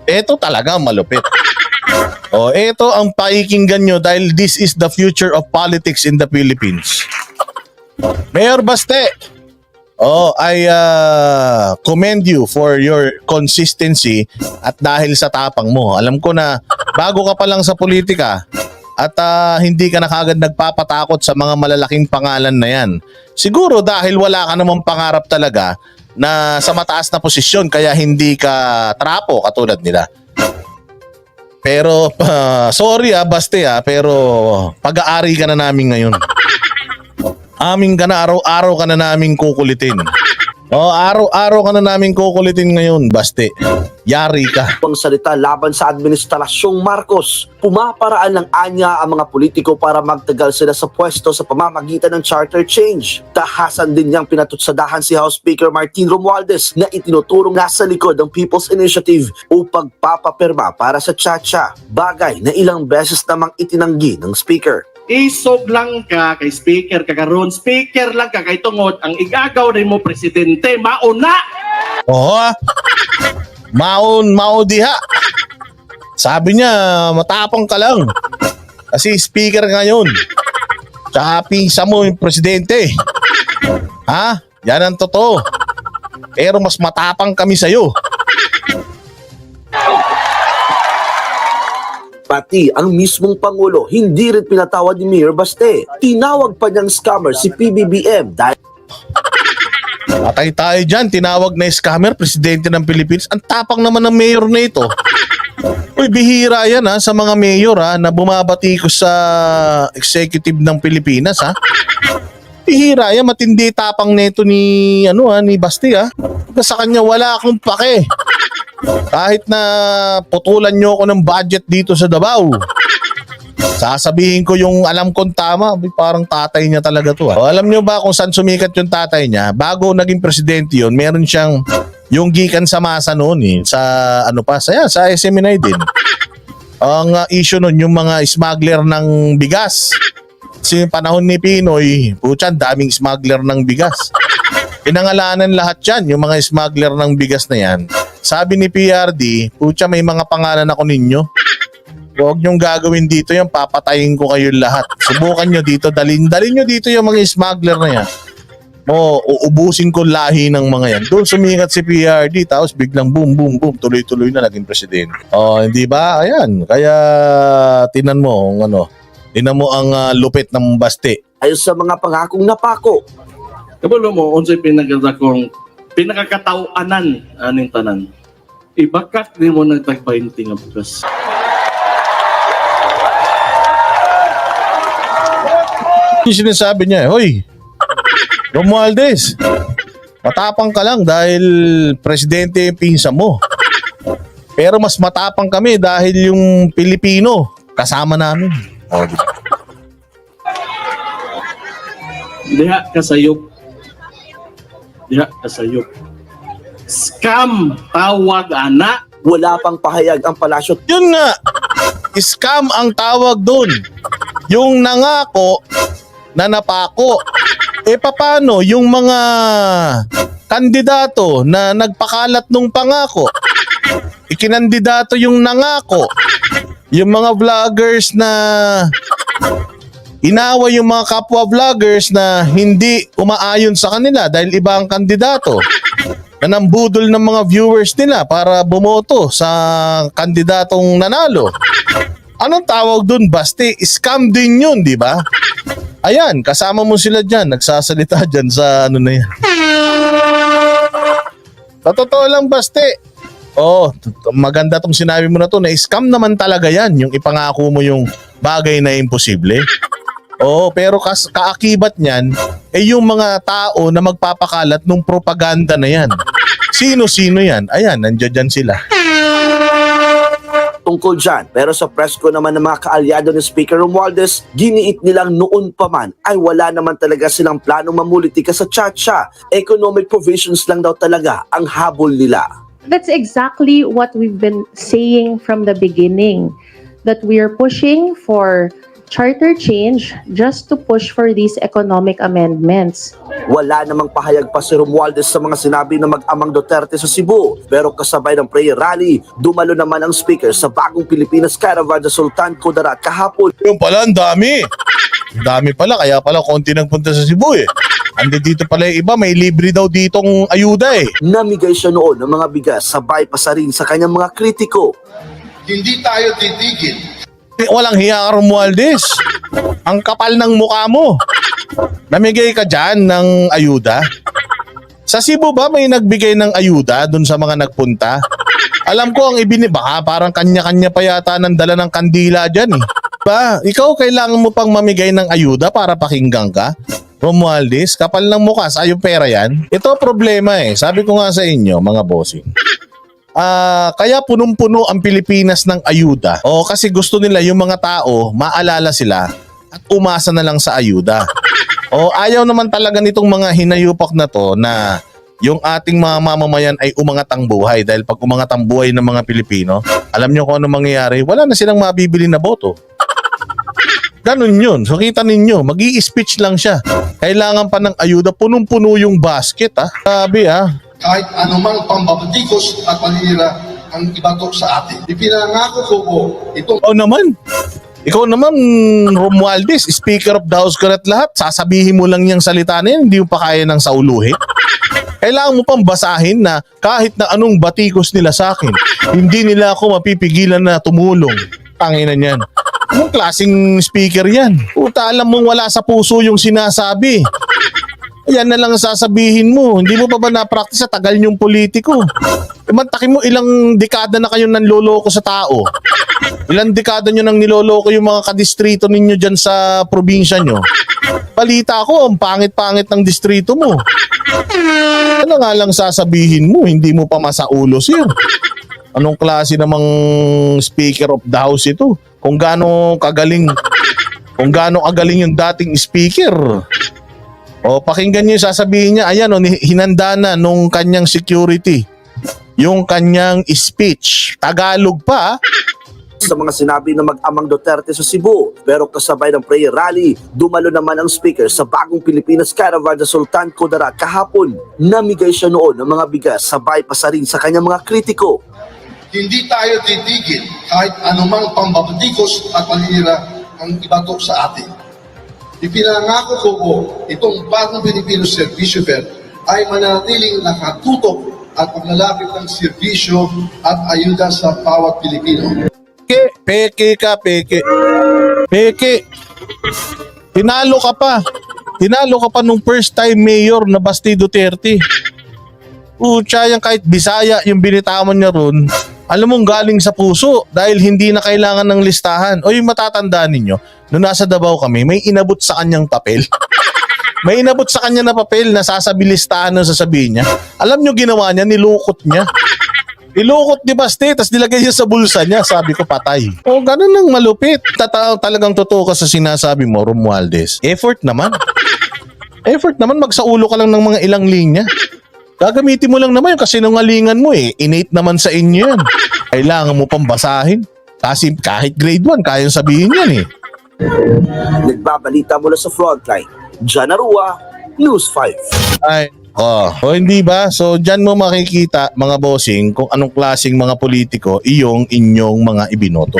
Ito talaga malupit. Oh, ito ang pakikinggan nyo dahil this is the future of politics in the Philippines. Mayor Baste, I commend you for your consistency at dahil sa tapang mo. Alam ko na bago ka pa lang sa politika at hindi ka na kagad nagpapatakot sa mga malalaking pangalan na yan. Siguro dahil wala ka namang pangarap talaga na sa mataas na posisyon kaya hindi ka trapo katulad nila. Pero sorry Baste pero pag-aari ka na namin ngayon. Amin ka na, araw-araw ka na namin kukulitin. Araw-araw ka na namin kukulitin ngayon, Baste. Yari ka. Pang salita laban sa administrasyong Marcos, pumaparaan ng anya ang mga politiko para magtagal sila sa pwesto sa pamamagitan ng charter change. Tahasan din niyang pinatutsadahan si House Speaker Martin Romualdez na itinuturong nasa likod ng People's Initiative upang papapirma para sa Chacha. Bagay na ilang beses namang itinanggi ng Speaker. Isog lang ka kay speaker kakaron, speaker lang ka kay tungod ang igagaw rin mo presidente mauna. Maon diha. Sabi niya matapang ka lang. Kasi speaker ngayon. Tsaka pinsa mo yung presidente. Yan ang totoo. Pero mas matapang kami sa'yo. Pati ang mismong Pangulo hindi rin pinatawad ni Mayor Baste. Tinawag pa niyang scammer si PBBM dahil Patay tayo dyan, tinawag na scammer, presidente ng Philippines. Ang tapang naman ng mayor na ito. Uy, bihira yan sa mga mayor na bumabati ko sa executive ng Pilipinas Bihira yan, matindi tapang nito ni ni Baste Sa kanya wala akong pake. Kahit na putulan nyo ako ng budget dito sa Davao, sasabihin ko yung alam kong tama. Parang tatay niya talaga to alam nyo ba kung saan sumikat yung tatay niya? Bago naging presidente yun, meron siyang yung gikan sa masa noon sa sa SMNI din. Ang issue noon yung mga smuggler ng bigas. Kasi panahon ni Pinoy, daming smuggler ng bigas. Pinangalanan lahat yan, yung mga smuggler ng bigas na yan. Sabi ni PRD, may mga pangalan ako ninyo. Huwag nyong gagawin dito yung papatayin ko kayo lahat. Subukan nyo dito, dalin nyo dito yung mga smuggler na yan. Uubusin ko lahi ng mga yan. Doon sumikat si PRD, tapos biglang boom, tuloy-tuloy na naging presidente. Hindi ba? Ayan, kaya tinan mo ang lupit ng Baste. ayon sa mga pangakong napako. Kabalo mo unsay pinakakatao-anan aning tanan. Ibakak ni mo nagtag 20 nga bugas. Yung sinasabi niya, hoy, Romualdez, matapang ka lang dahil presidente yung pinsa mo. Pero mas matapang kami dahil yung Pilipino kasama namin. Diha kasayop. Scam tawag ana. Wala pang pahayag ang palasyo. Yun nga, scam ang tawag doon. Yung nangako na napako. Paano yung mga kandidato na nagpakalat nung pangako? Ikinandidato yung nangako. Yung mga vloggers na inaway yung mga kapwa vloggers na hindi umaayon sa kanila dahil iba ang kandidato. Na nambudol ng mga viewers nila para bumoto sa kandidatong nanalo. Anong tawag dun, Baste? Scam din yun, di ba? Ayan, kasama mo sila dyan, nagsasalita dyan sa na yan. Sa totoo lang, Baste. Maganda tong sinabi mo na to, na scam naman talaga yan, yung ipangako mo yung bagay na imposible. Pero kaakibat niyan, yung mga tao na magpapakalat ng propaganda na yan. Sino-sino yan? Ayan, nandiyan dyan sila. Tungkol dyan, pero sa press ko naman ng mga kaalyado ni Speaker Romualdez, giniit nilang noon pa man ay wala naman talaga silang planong mamulitika sa Chacha. Economic provisions lang daw talaga ang habol nila. That's exactly what we've been saying from the beginning, that we are pushing for charter change just to push for these economic amendments. Wala namang pahayag pa si Romualdez sa mga sinabi ng mag-amang Duterte sa Cebu. Pero kasabay ng prayer rally, dumalo naman ang speaker sa bagong Pilipinas Caravan sa Sultan Kudarat kahapon. Yung pala, ang dami. Ang dami pala, kaya pala konti nagpunta sa Cebu eh. Andi dito pala yung iba, may libre daw ditong ayuda eh. Namigay siya noon ng mga bigas sabay pa sa rin sa kanyang mga kritiko. Hindi tayo titigil. Walang hiya ka, Romualdez. Ang kapal ng mukha mo. Namigay ka dyan ng ayuda? Sa Cebu ba may nagbigay ng ayuda dun sa mga nagpunta? Alam ko ang baka parang kanya-kanya pa yata ng dala ng kandila dyan eh. Ba, ikaw kailangan mo pang mamigay ng ayuda para pakinggan ka? Romualdez, kapal ng mukha, sa'yo pera yan? Ito problema eh. Sabi ko nga sa inyo, mga bossing. Kaya punong-puno ang Pilipinas ng ayuda. O kasi gusto nila yung mga tao, maalala sila at umasa na lang sa ayuda. O ayaw naman talaga nitong mga hinayupak na to na yung ating mga mamamayan ay umangat ang buhay. Dahil pag umangat ang buhay ng mga Pilipino, alam nyo kung ano mangyayari? Wala na silang mabibili na boto. Ganun yun. So kita ninyo, mag-i-speech lang siya. Kailangan pa ng ayuda, punong-puno yung basket ha. Sabi ha. Kahit anumang pambabatikos at paninira ang ibato sa atin. Ipinangako ko po itong Ikaw naman, Romualdez, Speaker of the House ka at lahat. Sasabihin mo lang yung salita na yan, hindi mo pa kaya ng sauluhin. Kailangan mo pang basahin na kahit na anong batikos nila sa akin, hindi nila ako mapipigilan na tumulong. Tanginan yan. Anong klaseng speaker yan? Puta, alam mong wala sa puso yung sinasabi. Yan na lang ang sasabihin mo. Hindi mo pa ba na-practice sa tagal niyong politiko? Mantakin mo ilang dekada na kayo nanloloko sa tao. Ilang dekada nyo nang niloloko yung mga kadistrito ninyo dyan sa probinsya nyo. Balita ko, ang pangit-pangit ng distrito mo. Ano nga lang sasabihin mo, hindi mo pa masaulo sir. Anong klase namang Speaker of the House ito? Kung gaano kagaling yung dating speaker. O pakinggan niyo yung sasabihin niya, ayan o, hinanda na nung kanyang security. Yung kanyang speech. Tagalog pa. Sa mga sinabi ng mag-amang Duterte sa Cebu. Pero kasabay ng prayer rally, dumalo naman ang speaker sa bagong Pilipinas Caravan sa Sultan Kudarat kahapon. Namigay siya noon ng mga bigas sabay pa sa rin sa kanyang mga kritiko. hindi tayo titigil kahit anumang pambabatikos at paninira ang ibato sa atin. Ipinangako ko po itong bagong Filipino Servisyo Fair ay mananatiling nakatutok at paglalapit ng serbisyo at ayuda sa bawat Pilipino. Peke ka, peke. Peke. Tinalo ka pa. Tinalo ka pa nung first time mayor na Basti Duterte. Pucha, yan kahit Bisaya yung binitawan niya ron. Alam mong galing sa puso dahil hindi na kailangan ng listahan. O yung matatandaan ninyo, nung nasa Davao kami, may inabot sa kanyang papel. May inabot sa kanya na papel na sasabi listahan na sasabihin niya. Alam nyo ginawa niya, nilukot niya. Nilukot ni Basti, tas nilagay niya sa bulsa niya. Sabi ko, patay. O, ganun ang malupit. Talagang totoo ka sa sinasabi mo, Romualdez. Effort naman. Effort naman, magsaulo ka lang ng mga ilang linya. Gagamitin mo lang naman yung kasinungalingan mo eh. Innate naman sa inyo yan. Kailangan mo pang basahin. Kasi kahit grade 1, kayang sabihin yan eh. Nagbabalita mula sa frontline. John Arua, News 5. Ay, hindi ba? So, dyan mo makikita, mga bossing, kung anong klaseng mga politiko iyong inyong mga ibinoto.